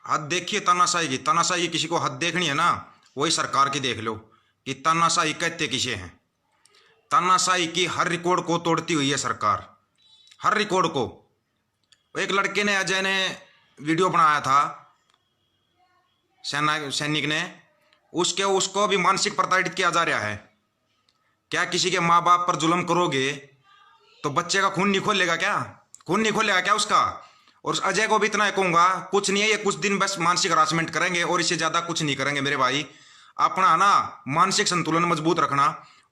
हद देखिए तानाशाही की। तानाशाही किसी को हद देखनी है ना, वही सरकार की देख लो कि तानाशाही कहते किसे हैं। तानाशाही की हर रिकॉर्ड को तोड़ती हुई है सरकार, हर रिकॉर्ड को। एक लड़के ने, अजय ने वीडियो बनाया था, सेना सैनिक ने, उसको भी मानसिक प्रताड़ित किया जा रहा है। क्या किसी के माँ बाप पर जुल्म करोगे तो बच्चे का खून नहीं खोलेगा क्या? खून नहीं खोलेगा क्या उसका? और उस अजय को भी इतना कहूंगा, कुछ नहीं है ये, कुछ दिन बस मानसिक हरासमेंट करेंगे और इससे ज्यादा कुछ नहीं करेंगे मेरे भाई। अपना ना मानसिक संतुलन मजबूत रखना,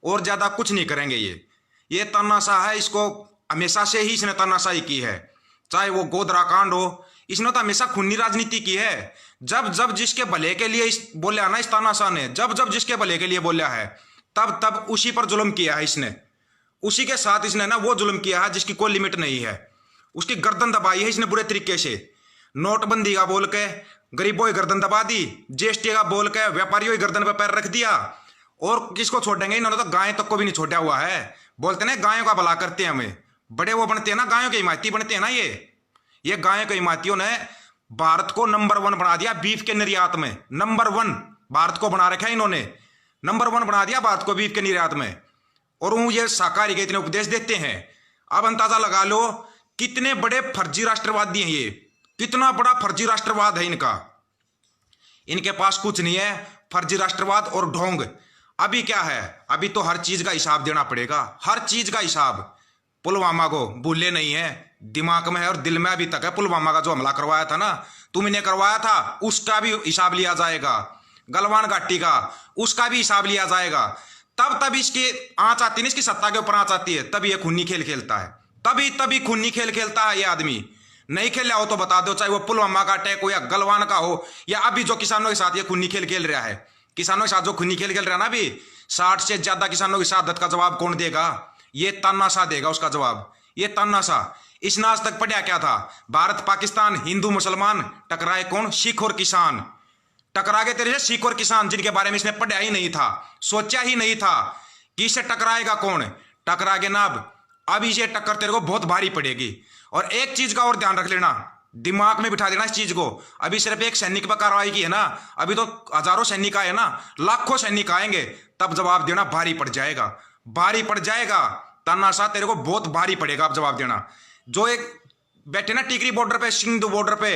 और ज्यादा कुछ नहीं करेंगे। ये तानाशाह है, इसको हमेशा से ही इसने तानाशाही की है। चाहे वो गोधरा कांड हो, इसने तो हमेशा खूनी राजनीति की है। जब जब जिसके भले के लिए बोला ना इस तानाशाह ने, जब जब जिसके भले के लिए बोला है, तब तब उसी पर जुल्म किया है इसने। उसी के साथ इसने ना वो जुल्म किया है जिसकी कोई लिमिट नहीं है। उसकी गर्दन दबाई है इसने बुरे तरीके से। नोटबंदी का बोल के गरीबों की गर्दन दबा दी, जीएसटी का बोल के व्यापारियों की गर्दन पर पैर रख दिया। और किसको छोड़ेंगे? इन्होंने तो गाय तक को भी नहीं छोड़ा हुआ है। बोलते ना गायों का भला करते हैं, हमें बड़े वो बनते हैं ना, गायों के हिमायती बनते हैं ना। ये गायों के हिमायतियों ने भारत को नंबर 1 बना दिया बीफ के निर्यात में। नंबर 1 भारत को बना रखा है इन्होंने, नंबर 1 बना दिया भारत को बीफ के निर्यात में। और वो ये शाकाहारी के इतने उपदेश देते हैं। अब अंदाजा लगा लो कितने बड़े फर्जी राष्ट्रवादी हैं ये, कितना बड़ा फर्जी राष्ट्रवाद है इनका। इनके पास कुछ नहीं है, फर्जी राष्ट्रवाद और ढोंग। अभी क्या है? अभी तो हर चीज का हिसाब देना पड़ेगा, हर चीज का हिसाब। पुलवामा को भूले नहीं है, दिमाग में है और दिल में अभी तक है। पुलवामा का जो हमला करवाया था ना, तुमने करवाया था, उसका भी हिसाब लिया जाएगा। गलवान घाटी का, उसका भी हिसाब लिया जाएगा। तब इसकी आंच आती है, इसकी सत्ता के ऊपर आंच आती है, तभी ये खूनी खेल खेलता है। तभी खूनी खेल खेलता है ये आदमी। नहीं खेला हो तो बता दो, चाहे वो पुलवामा का अटैक हो या गलवान का हो, या अभी जो किसानों के साथ ये खूनी खेल खेल रहा है। किसानों के साथ जो खूनी खेल खेल रहा है ना, अभी 60 से ज्यादा किसानों की शहादत का जवाब कौन देगा? ये तानाशाह देगा उसका जवाब। ये तानाशाह। इसने आज तक पढ़ा क्या था? भारत पाकिस्तान, हिंदू मुसलमान, टकराए कौन? सिख और किसान। टकरा गए तेरे से सिख और किसान, जिनके बारे में इसने पढ़ा ही नहीं था, सोचा ही नहीं था कि इससे टकराएगा कौन। टकरा गए ना। अब इसे टक्कर तेरे को बहुत भारी पड़ेगी। और एक चीज का और ध्यान रख लेना, दिमाग में बिठा देना इस चीज को। अभी सिर्फ एक सैनिक पर कार्रवाई की है ना, अभी तो हजारों सैनिक आए ना, लाखों सैनिक आएंगे, तब जवाब देना भारी पड़ जाएगा, भारी पड़ जाएगा। तानाशाह तेरे को बहुत भारी पड़ेगा अब जवाब देना। जो एक बैठे ना टिकरी बॉर्डर पे, सिंधु बॉर्डर पे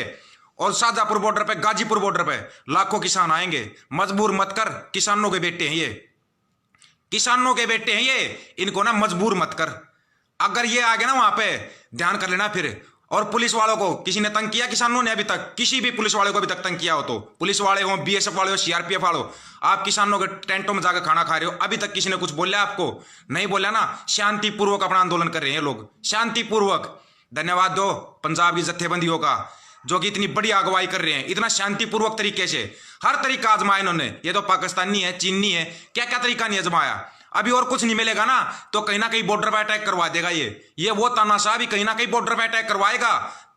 और शाहजहांपुर बॉर्डर पे, गाजीपुर बॉर्डर पे लाखों किसान आएंगे। मजबूर मत कर, किसानों के बेटे हैं ये, किसानों के बेटे हैं ये, इनको ना मजबूर मत कर। अगर ये आ गए ना वहां पे, ध्यान कर लेना फिर। और पुलिस वालों को किसी ने तंग किया? किसानों ने अभी तक किसी भी पुलिस वाले को अभी तक तंग किया हो तो, पुलिस वाले हो, बीएसएफ वाले हो, सीआरपीएफ वाले हो, आप किसानों के टेंटों में जाकर खाना खा रहे हो, अभी तक किसी ने कुछ बोला आपको? नहीं बोला ना। शांतिपूर्वक अपना आंदोलन कर रहे हैं लोग, शांतिपूर्वक। धन्यवाद दो पंजाब की जत्थेबंदियों का, जो कि इतनी बड़ी अगुवाई कर रहे हैं, इतना शांतिपूर्वक तरीके से। हर तरीका आजमाया इन्होंने। ये तो पाकिस्तानी है, चीनी है, क्या क्या तरीका नहीं आजमाया। अभी और कुछ नहीं मिलेगा ना तो कहीं ना कहीं बॉर्डर पे अटैक करवा देगा ये वो तानाशाह भी कहीं ना कहीं बॉर्डर पे अटैक करवाएगा।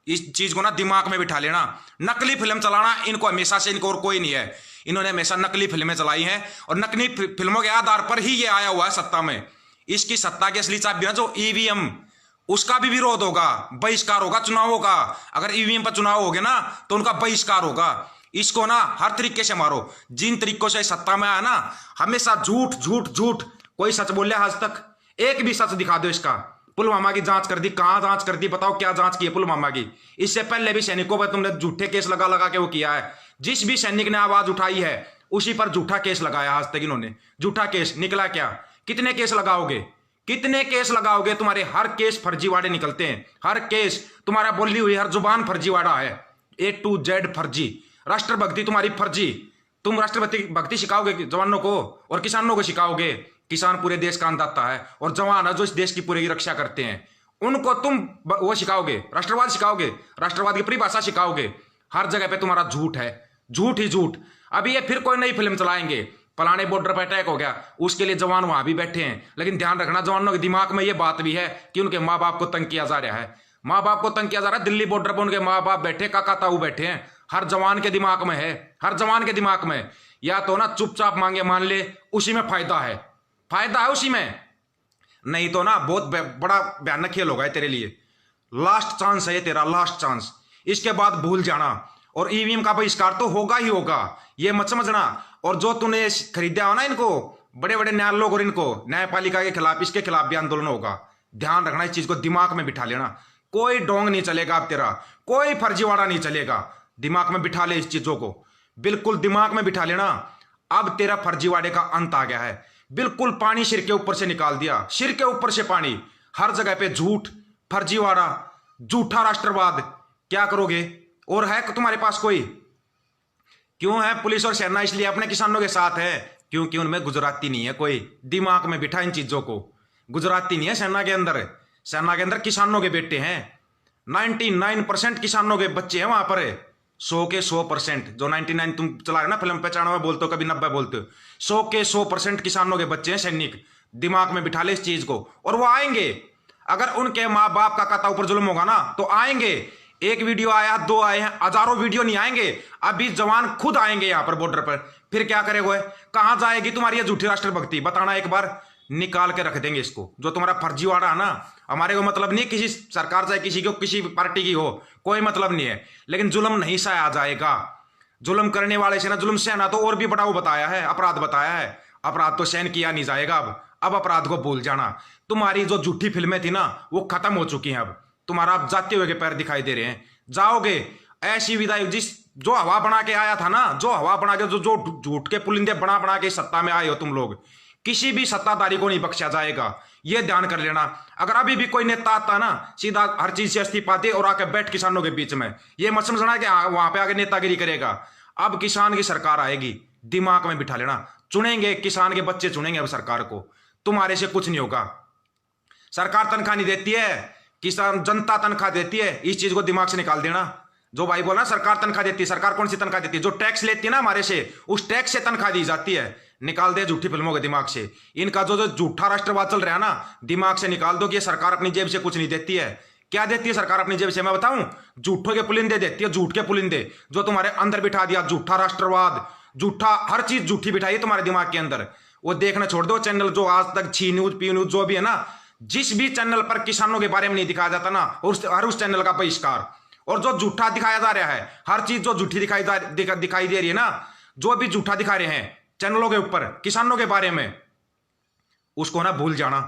इस चीज को ना दिमाग में बिठा लेना। नकली फिल्म चलाना इनको हमेशा से, इनको और कोई नहीं है। इन्होंने हमेशा नकली फिल्में चलाई हैं और नकली फिल्मों के आधार पर ही ये आया हुआ है सत्ता में। इसकी सत्ता की असली चाबी है जो ईवीएम, उसका भी विरोध होगा, बहिष्कार होगा चुनावों का। अगर ईवीएम पर चुनाव हो गए ना तो उनका बहिष्कार होगा। इसको ना हर तरीके से मारो। जिन तरीकों से सत्ता में आया ना, हमेशा झूठ झूठ झूठ। कोई सच बोले आज तक? एक भी सच दिखा दो इसका। पुलवामा की जांच कर दी, कहां जांच कर दी? बताओ क्या जांच की है पुलवामा की? इससे पहले भी सैनिकों पर तुमने झूठे केस लगा लगा के वो किया है। जिस भी सैनिक ने आवाज उठाई है उसी पर झूठा केस लगाया आज तक इन्होंने। झूठा केस निकला क्या? कितने केस लगाओगे? कितने केस लगाओगे? तुम्हारे हर केस फर्जीवाड़े निकलते हैं, हर केस। तुम्हारा बोली हुई हर जुबान फर्जीवाड़ा है, A to Z फर्जी। राष्ट्रभक्ति तुम्हारी फर्जी। तुम राष्ट्रभक्ति सिखाओगे जवानों को और किसानों को सिखाओगे। किसान पूरे देश का अन्नदाता है और जवान है जो इस देश की पूरी रक्षा करते हैं, उनको तुम वो सिखाओगे, राष्ट्रवाद सिखाओगे, राष्ट्रवाद की परिभाषा सिखाओगे। हर जगह पे तुम्हारा झूठ है, झूठ ही झूठ। अभी ये फिर कोई नई फिल्म चलाएंगे, फलाने बॉर्डर पर अटैक हो गया, उसके लिए जवान वहां भी बैठे हैं। लेकिन ध्यान रखना, जवानों के दिमाग में ये बात भी है कि उनके माँ बाप को तंग किया जा रहा है। माँ बाप को तंग किया जा रहा है। दिल्ली बॉर्डर पर उनके माँ बाप बैठे, काका ताऊ बैठे हैं। हर जवान के दिमाग में है, हर जवान के दिमाग में। या तो ना चुपचाप मांगे मान ले, उसी में फायदा है, फायदा है उसी में। नहीं तो ना बहुत बड़ा भयानक खेल होगा तेरे लिए। लास्ट चांस है ये तेरा, लास्ट चांस। इसके बाद भूल जाना। और ईवीएम का बहिष्कार तो होगा ही होगा, ये मत समझना। और जो तूने खरीदा हो ना इनको, बड़े बड़े न्याय लोग और इनको न्यायपालिका के खिलाफ, इसके खिलाफ भी आंदोलन होगा। ध्यान रखना, इस चीज को दिमाग में बिठा लेना। कोई डोंग नहीं चलेगा अब तेरा, कोई फर्जीवाड़ा नहीं चलेगा। दिमाग में बिठा ले इस चीजों को, बिल्कुल दिमाग में बिठा लेना। अब तेरा फर्जीवाड़े का अंत आ गया है। बिल्कुल पानी सिर के ऊपर से निकाल दिया, सिर के ऊपर से पानी। हर जगह पे झूठ, फर्जीवाड़ा, झूठा राष्ट्रवाद। क्या करोगे? और है तुम्हारे पास कोई? क्यों है पुलिस और सेना? इसलिए अपने किसानों के साथ है क्योंकि उनमें गुजराती नहीं है कोई। दिमाग में बिठा इन चीजों को। गुजराती नहीं है सेना के अंदर, सेना के अंदर किसानों के बेटे हैं। 99% किसानों के बच्चे हैं वहां पर। 100 के 100%, जो 99 तुम चला रहे ना फिल्म, 95 बोलते हो, कभी 90 बोलते हो। 100 के 100% किसानों के बच्चे हैं सैनिक। दिमाग में बिठा ले इस चीज को। और वो आएंगे, अगर उनके माँ बाप का कता ऊपर जुल्म होगा ना तो आएंगे। एक वीडियो आया, 2 आए हैं, हजारों वीडियो नहीं आएंगे। अभी जवान खुद आएंगे यहां पर बॉर्डर पर। फिर क्या करेगा? कहां जाएगी तुम्हारी ये झूठी राष्ट्रभक्ति? बताना एक बार। निकाल के रख देंगे इसको। जो तुम्हारा फर्जीवाड़ा है ना, हमारे को मतलब नहीं किसी सरकार चाहे किसी को, किसी पार्टी की हो, कोई मतलब नहीं है, लेकिन जुल्म नहीं सहा जाएगा। जुल्म करने वाले से ना जुल्म सहना तो और भी बड़ा वो बताया है, अपराध बताया है। अपराध तो सहन किया नहीं जाएगा। अब अपराध को भूल जाना। तुम्हारी जो झूठी फिल्में थी ना वो खत्म हो चुकी हैं। अब तुम्हारा अब जाते हुए के पैर दिखाई दे रहे हैं। जाओगे ऐसी विदाई, जिस जो हवा बना के आया था ना, जो हवा बना के, जो झूठ के पुलिंदे बना बना के सत्ता में आए हो तुम लोग, किसी भी सत्ताधारी को नहीं बख्शा जाएगा। यह ध्यान कर लेना। अगर अभी भी कोई नेता आता ना, सीधा हर चीज से इस्तीफा दे और आके बैठ किसानों के बीच में, यह मत समझना कि वहां पे आके नेतागिरी करेगा। अब किसान की सरकार आएगी, दिमाग में बिठा लेना। चुनेंगे किसान के बच्चे, चुनेंगे अब सरकार को। तुम्हारे से कुछ नहीं होगा। सरकार तनख्वाह नहीं देती है, किसान जनता तनख्वाह देती है। इस चीज को दिमाग से निकाल देना। जो भाई बोला सरकार तनख्वाह देती है, सरकार कौन सी तनख्वाह देती है? जो टैक्स लेती है ना हमारे से, उस टैक्स से तनख्वाह दी जाती है। निकाल दे झूठी फिल्मों के दिमाग से। इनका जो झूठा राष्ट्रवाद चल रहा है ना, दिमाग से निकाल दो कि ये सरकार अपनी जेब से कुछ नहीं देती है। क्या देती है सरकार अपनी जेब से? मैं बताऊं, झूठों के पुलिंदे देती है, झूठ के पुलिंदे जो तुम्हारे अंदर बिठा दिया। झूठा राष्ट्रवाद, झूठा हर चीज झूठी बिठाई तुम्हारे दिमाग के अंदर। वो देखना छोड़ दो चैनल, जो आज तक छी न्यूज, पी न्यूज, जो भी है ना, जिस भी चैनल पर किसानों के बारे में नहीं दिखाया जाता ना, हर उस चैनल का बहिष्कार। और जो झूठा दिखाया जा रहा है, हर चीज जो झूठी दिखाई दे रही है ना, जो भी झूठा दिखा रहे हैं चैनलों के ऊपर किसानों के बारे में, उसको ना भूल जाना।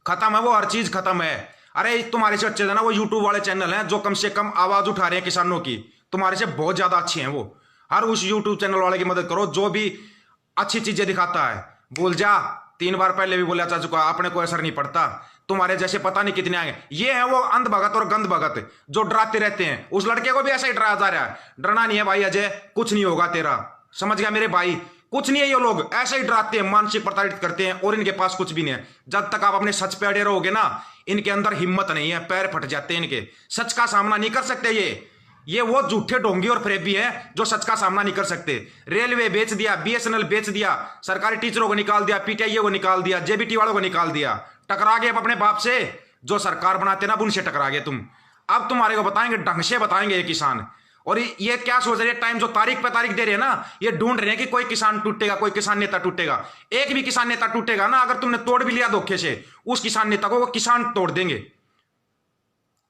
खत्म है वो, हर चीज खत्म है। अरे तुम्हारे से अच्छे है ना वो यूट्यूब वाले चैनल हैं जो कम से कम आवाज उठा रहे हैं किसानों की, तुम्हारे से बहुत ज्यादा अच्छे हैं वो। हर उस यूट्यूब चैनल वाले की मदद करो जो भी अच्छी चीजें दिखाता है। भूल जा, 3 बार पहले भी बोला जा चुका, अपने को असर नहीं पड़ता। तुम्हारे जैसे पता नहीं कितने आएंगे। ये है वो अंध भगत और गंध भगत जो डराते रहते हैं। उस लड़के को भी ऐसा ही डराया जा रहा है। डरना नहीं है भाई अजय, कुछ नहीं होगा तेरा, समझ गया मेरे भाई? कुछ नहीं है। ये लोग ऐसे ही डराते हैं, मानसिक प्रताड़ित करते हैं, और इनके पास कुछ भी नहीं है। जब तक आप अपने सच पे अड़े रहोगे ना, इनके अंदर हिम्मत नहीं है, पैर फट जाते हैं इनके। सच का सामना नहीं कर सकते ये वो झूठे ढोंगी और फरेबी है जो सच का सामना नहीं कर सकते। रेलवे बेच दिया, बीएसएनएल बेच दिया, सरकारी टीचरों को निकाल दिया, पीटीआई को निकाल दिया, जेबीटी वालों को निकाल दिया। टकरा गए अपने बाप से। जो सरकार बनाते ना, उनसे टकरा गए तुम। अब तुम्हारे को बताएंगे, ढंग से बताएंगे ये किसान। और ये क्या सोच रहे हैं? टाइम जो तारीख पे तारीख दे रहे हैं ना, ये ढूंढ रहे हैं कि कोई किसान टूटेगा, कोई किसान नेता टूटेगा। एक भी किसान नेता टूटेगा ना, अगर तुमने तोड़ भी लिया धोखे से, उस किसान नेता को वो किसान तोड़ देंगे।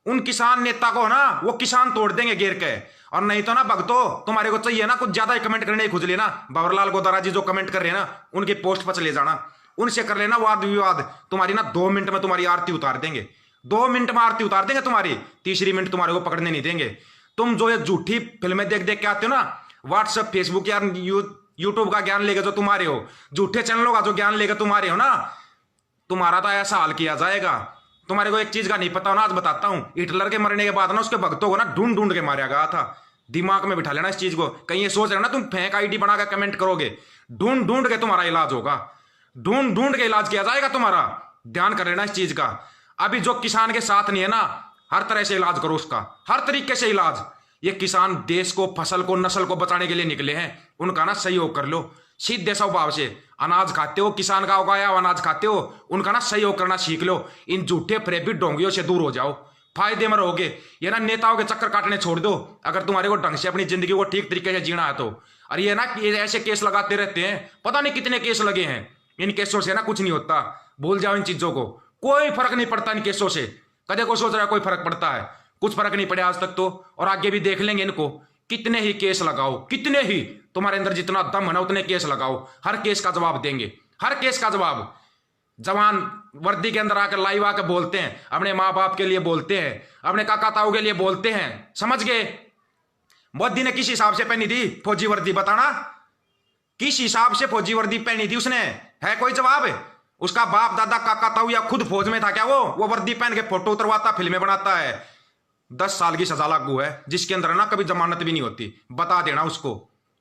उन किसान नेता को ना वो किसान तोड़ देंगे घेर के। और नहीं तो ना भगतो, तुम्हारे को चाहिए ना कुछ ज्यादा ही कमेंट करने खुद लेना। भंवरलाल गोदारा जी जो कमेंट कर रहे हैं ना, उनके पोस्ट पर चले जाना, उनसे कर लेना वाद विवाद। तुम्हारी ना 2 मिनट में तुम्हारी आरती उतार देंगे। 2 मिनट में आरती उतार देंगे तुम्हारी। तीसरी मिनट तुम्हारे को पकड़ने नहीं देंगे। तुम जो ये झूठी फिल्में देख देख के आते हो ना, व्हाट्सएप, फेसबुक या यूट्यूब का ज्ञान लेके जो तुम्हारे हो, झूठे चैनलों का जो ज्ञान लेके तुम्हारे हो ना, तुम्हारा तो ऐसा हाल किया जाएगा। तुम्हारे को एक चीज का नहीं पता हो ना, आज बताता हूं। हिटलर के मरने के बाद ना उसके भक्तों को ना ढूंढ ढूंढ के मारा गया था। दिमाग में बिठा लेना इस चीज को। कहीं ये सोच रहे हो ना तुम फेक आईडी बनाकर कमेंट करोगे, ढूंढ ढूंढ के तुम्हारा इलाज होगा, ढूंढ ढूंढ के इलाज किया जाएगा तुम्हारा। ध्यान कर लेना इस चीज का। अभी जो किसान के साथ नहीं है ना, हर तरह से इलाज करो उसका, हर तरीके से इलाज। ये किसान देश को, फसल को, नस्ल को बचाने के लिए निकले हैं, उनका ना सहयोग कर लो सीधे स्वभाव से। अनाज खाते हो, किसान का उगाया हुआ अनाज खाते हो, उनका ना सहयोग करना सीख लो। इन झूठे फरेबी ढोंगियों से दूर हो जाओ, फायदे में रहोगे। ये ना नेताओं के चक्कर काटने छोड़ दो, अगर तुम्हारे को ढंग से अपनी जिंदगी को ठीक तरीके से जीना है तो। और ये ना ये ऐसे केस लगाते रहते हैं, पता नहीं कितने केस लगे हैं। इन केसों से ना कुछ नहीं होता, भूल जाओ इन चीजों को। कोई फर्क नहीं पड़ता इन केसों से। कदे को सोच रहा है कोई फर्क पड़ता है? कुछ फर्क नहीं पड़े आज तक तो, और आगे भी देख लेंगे इनको। कितने ही केस लगाओ, कितने ही, तुम्हारे अंदर जितना दम है ना उतने केस लगाओ, हर केस का जवाब देंगे, हर केस का जवाब। जवान वर्दी के अंदर आकर लाइव आकर बोलते हैं, अपने माँ बाप के लिए बोलते हैं, अपने काका ताऊ के लिए बोलते हैं, समझ गए? मोदी ने किस हिसाब से पहनी थी फौजी वर्दी, बताना किस हिसाब से फौजी वर्दी पहनी थी उसने? है कोई जवाब? उसका बाप दादा काका ताऊ या खुद फौज में था क्या? वो वर्दी पहन के फोटो उतरवाता, फिल्में बनाता है। 10 साल की सजा लागू है, जिसके अंदर ना कभी जमानत भी नहीं होती। बता देना उसको,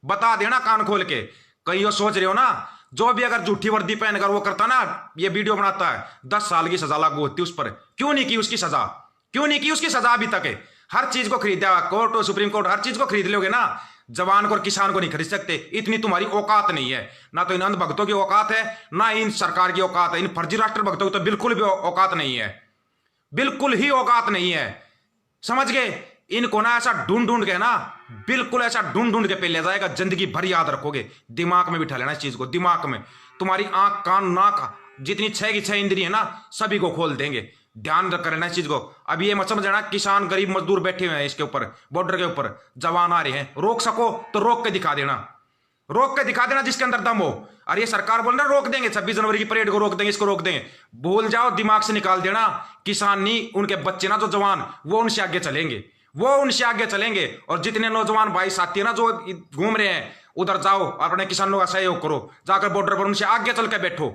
बता देना कान खोल के। कहीं वो सोच रहे हो ना, जो भी अगर झूठी वर्दी पहनकर वो करता ना, ये वीडियो बनाता है, 10 साल की सजा लागू होती उस पर। क्यों नहीं की उसकी सजा? क्यों नहीं की उसकी सजा अभी तक? है हर चीज को खरीदा कोर्ट और सुप्रीम कोर्ट, हर चीज को खरीद लोगे ना, जवान को और किसान को नहीं खरीद सकते। इतनी तुम्हारी औकात नहीं है, ना तो इन अंधभक्तों की औकात है, ना इन सरकार की औकात है। इन फर्जी राष्ट्र भक्तों की तो बिल्कुल भी औकात नहीं है, बिल्कुल ही औकात नहीं है, समझ गए? इनको ना ऐसा ढूंढ ढूंढ के ना, बिल्कुल ऐसा ढूंढ ढूंढ के पे ले जाएगा, जिंदगी भर याद रखोगे। दिमाग में बिठा लेना इस चीज को, दिमाग में। तुम्हारी आंख कान नाक जितनी 6 की 6 इंद्रिय है ना, सभी को खोल देंगे। ध्यान रख कर लेना इस चीज को। अब ये मत समझना किसान गरीब मजदूर बैठे हुए हैं इसके ऊपर, बॉर्डर के ऊपर, जवान आ रहे हैं, रोक सको तो रोक के दिखा देना, रोक के दिखा देना जिसके अंदर दम हो। और ये सरकार बोल रहा रोक देंगे 26 जनवरी की परेड को, रोक देंगे, इसको रोक देंगे, भूल जाओ, दिमाग से निकाल देना। किसान नहीं, उनके बच्चे ना जो जवान, वो उनसे आगे चलेंगे, वो उनसे आगे चलेंगे। और जितने नौजवान भाई साथी है ना जो घूम रहे हैं, उधर जाओ, अपने किसानों का सहयोग करो, जाकर बॉर्डर पर उनसे आगे चल के बैठो,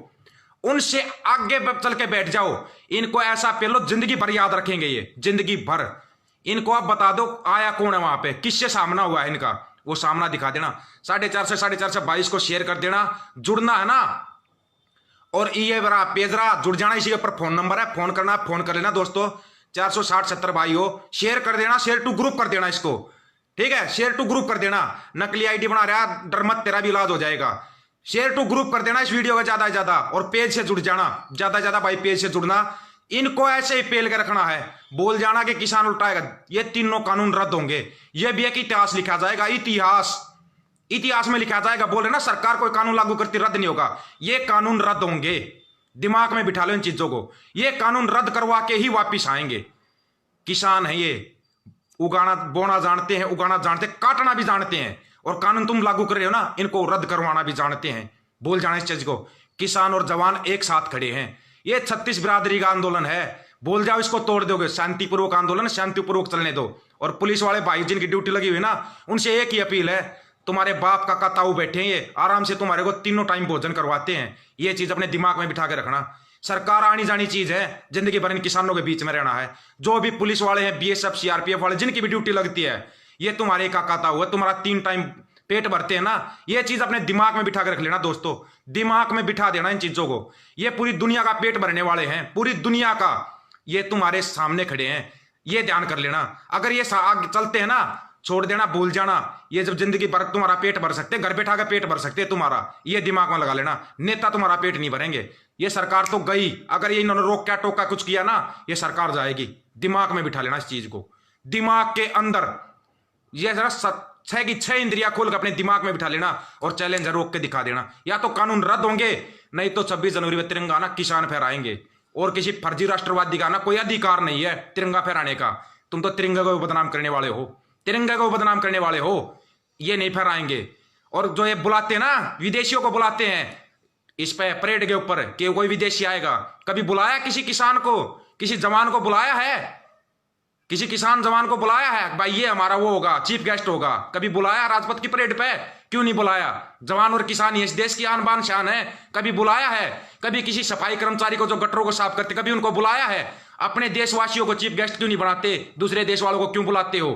उनसे आगे चल के बैठ जाओ। इनको ऐसा पेलो जिंदगी भर याद रखेंगे, ये जिंदगी भर। इनको आप बता दो आया कौन है वहां पे, किससे सामना हुआ है इनका, वो सामना दिखा देना। 450 22 को शेयर कर देना। जुड़ना है ना, और ये बरा पेजरा जुड़ जाना, इसी के ऊपर फोन नंबर है, फोन करना, फोन कर लेना दोस्तों। 460 70 भाई हो, शेयर कर देना, शेयर टू ग्रुप कर देना इसको, ठीक है? शेयर टू ग्रुप कर देना। नकली आईडी बना रहा, डर मत, तेरा भी इलाज हो जाएगा। शेयर टू ग्रुप कर देना इस वीडियो का ज्यादा से ज्यादा, और पेज से जुड़ जाना, ज्यादा से ज्यादा भाई पेज से जुड़ना। इनको ऐसे ही पेल के रखना है, बोल जाना कि किसान उल्टाएगा। ये तीनों कानून रद्द होंगे, ये भी एक इतिहास लिखा जाएगा, इतिहास, इतिहास में लिखा जाएगा। बोल रहे ना सरकार कोई कानून लागू करती रद्द नहीं होगा, ये कानून रद्द होंगे। दिमाग में बिठा लो इन चीजों को, ये कानून रद्द करवा के ही वापिस आएंगे। किसान है ये, उगाना बोना जानते हैं, उगाना जानते हैं, काटना भी जानते हैं, और कानून तुम लागू कर रहे हो ना, इनको रद्द करवाना भी जानते हैं। बोल जाना इस चीज को। किसान और जवान एक साथ खड़े हैं, ये 36 बिरादरी का आंदोलन है। बोल जाओ इसको तोड़ दोगे, शांतिपूर्वक आंदोलन शांतिपूर्वक चलने दो। और पुलिस वाले भाई जिनकी ड्यूटी लगी हुई ना, उनसे एक ही अपील है, तुम्हारे बाप काका ताऊ बैठे हैं, ये आराम से तुम्हारे को तीनों टाइम भोजन करवाते हैं। ये चीज अपने दिमाग में बिठा के रखना। सरकार आनी जानी चीज है, जिंदगी भर इन किसानों के बीच में रहना है। जो भी पुलिस वाले हैं, बीएसएफ सीआरपीएफ वाले, जिनकी भी ड्यूटी लगती है, ये तुम्हारे काका ताऊ है, तुम्हारा 3 टाइम पेट भरते हैं ना। ये चीज अपने दिमाग में बिठा के रख लेना दोस्तों, दिमाग में बिठा देना इन चीजों को। ये पूरी दुनिया का पेट भरने वाले हैं, पूरी दुनिया का, ये तुम्हारे सामने खड़े हैं, ये ध्यान कर लेना। अगर ये आगे चलते हैं ना, छोड़ देना, भूल जाना। ये जब जिंदगी भर तुम्हारा पेट भर सकते, घर बैठा के पेट भर सकते तुम्हारा, ये दिमाग में लगा लेना। नेता तुम्हारा पेट नहीं भरेंगे। ये सरकार तो गई, अगर ये इन्होंने रोक क्या टोका कुछ किया ना, ये सरकार जाएगी। दिमाग में बिठा लेना इस चीज को, दिमाग के अंदर। ये जरा 6 की 6 इंद्रिया खोल कर अपने दिमाग में बिठा लेना, और चैलेंज रोक के दिखा देना। या तो कानून रद्द होंगे, नहीं तो 26 जनवरी में तिरंगा ना किसान फहराएंगे। और किसी फर्जी राष्ट्रवादी का ना कोई अधिकार नहीं है तिरंगा फहराने का। तुम तो तिरंगा को बदनाम करने वाले हो, तिरंगा को बदनाम करने वाले हो। ये नहीं फहराएंगे। और जो ये बुलाते हैं ना, विदेशियों को बुलाते हैं इस पे परेड के ऊपर कि कोई विदेशी आएगा, कभी बुलाया किसी किसान को, किसी जवान को बुलाया है? किसी किसान जवान को बुलाया है भाई ये हमारा वो होगा, चीफ गेस्ट होगा? कभी बुलाया राजपथ की परेड पे? क्यों नहीं बुलाया? जवान और किसान ही इस देश की आन बान शान है। कभी बुलाया है? कभी किसी सफाई कर्मचारी को जो गटरों को साफ करते, कभी उनको बुलाया है? अपने देशवासियों को चीफ गेस्ट क्यों नहीं बनाते? दूसरे देश वालों को क्यों बुलाते हो?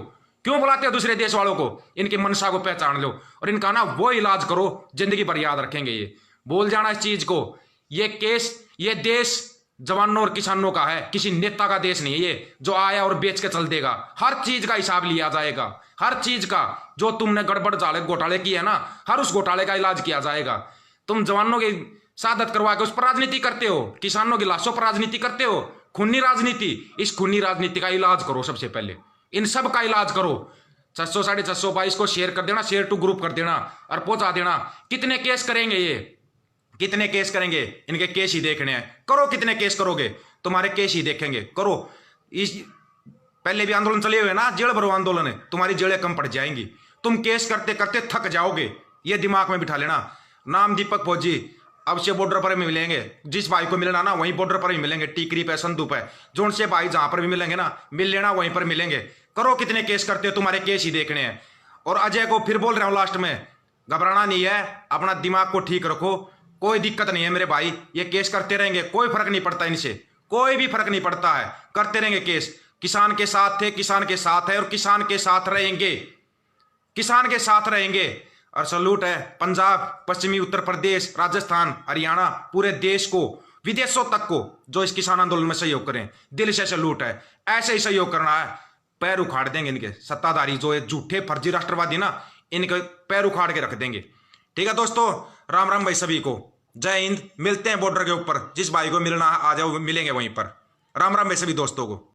क्यों बुलाते हो दूसरे देश वालों को? इनकी मनसा को पहचान लो और इनका ना वो इलाज करो, जिंदगी भर याद रखेंगे ये। बोल जाना इस चीज को। ये केस, ये देश जवानों और किसानों का है, किसी नेता का देश नहीं है ये जो आया और बेच के चल देगा। हर चीज का हिसाब लिया जाएगा, हर चीज का। जो तुमने गड़बड़ घोटाले किए है ना, हर उस घोटाले का इलाज किया जाएगा। तुम जवानों की शहादत करवा के उस पर राजनीति करते हो, किसानों की लाशों पर राजनीति करते हो, खूनी राजनीति। इस खूनी राजनीति का इलाज करो सबसे पहले, इन सब का इलाज करो। 600 622 को शेयर कर देना, शेयर टू ग्रुप कर देना और पहुंचा देना। कितने केस करेंगे ये, कितने केस करेंगे? इनके केस ही देखने हैं। करो, कितने केस करोगे? तुम्हारे केस ही देखेंगे। करो। इस पहले भी आंदोलन चले हुए ना, जेल भरो आंदोलन है, तुम्हारी जेलें कम पड़ जाएंगी। तुम केस करते करते थक जाओगे, ये दिमाग में बिठा लेना। नाम दीपक फौजी, अब से बॉर्डर पर भी मिलेंगे, जिस भाई को मिलना ना वहीं बॉर्डर पर भी मिलेंगे, टीकरी पे, संदूप है, जोन से भाई जहां पर भी मिलेंगे ना, मिल लेना, वहीं पर मिलेंगे। करो, कितने केस करते हो, तुम्हारे केस ही देखने हैं। और अजय को फिर बोल रहा हूं लास्ट में, घबराना नहीं है, अपना दिमाग को ठीक रखो, कोई दिक्कत नहीं है मेरे भाई, ये केस करते रहेंगे, कोई फर्क नहीं पड़ता इनसे, कोई भी फर्क नहीं पड़ता है, करते रहेंगे केस। किसान के साथ थे, किसान के साथ है और किसान के साथ रहेंगे, किसान के साथ रहेंगे। और सलूट है पंजाब, पश्चिमी उत्तर प्रदेश, राजस्थान, हरियाणा, पूरे देश को, विदेशों तक को जो इस किसान आंदोलन में सहयोग करें, दिल से सलूट है। ऐसे ही सहयोग करना है, पैर उखाड़ देंगे इनके सत्ताधारी, जो ये झूठे फर्जी राष्ट्रवादी ना, इनके पैर उखाड़ के रख देंगे। ठीक है दोस्तों, राम राम भाई सभी को, जय हिंद। मिलते हैं बॉर्डर के ऊपर, जिस भाई को मिलना आ जाओ, मिलेंगे वहीं पर। राम राम भाई सभी दोस्तों को।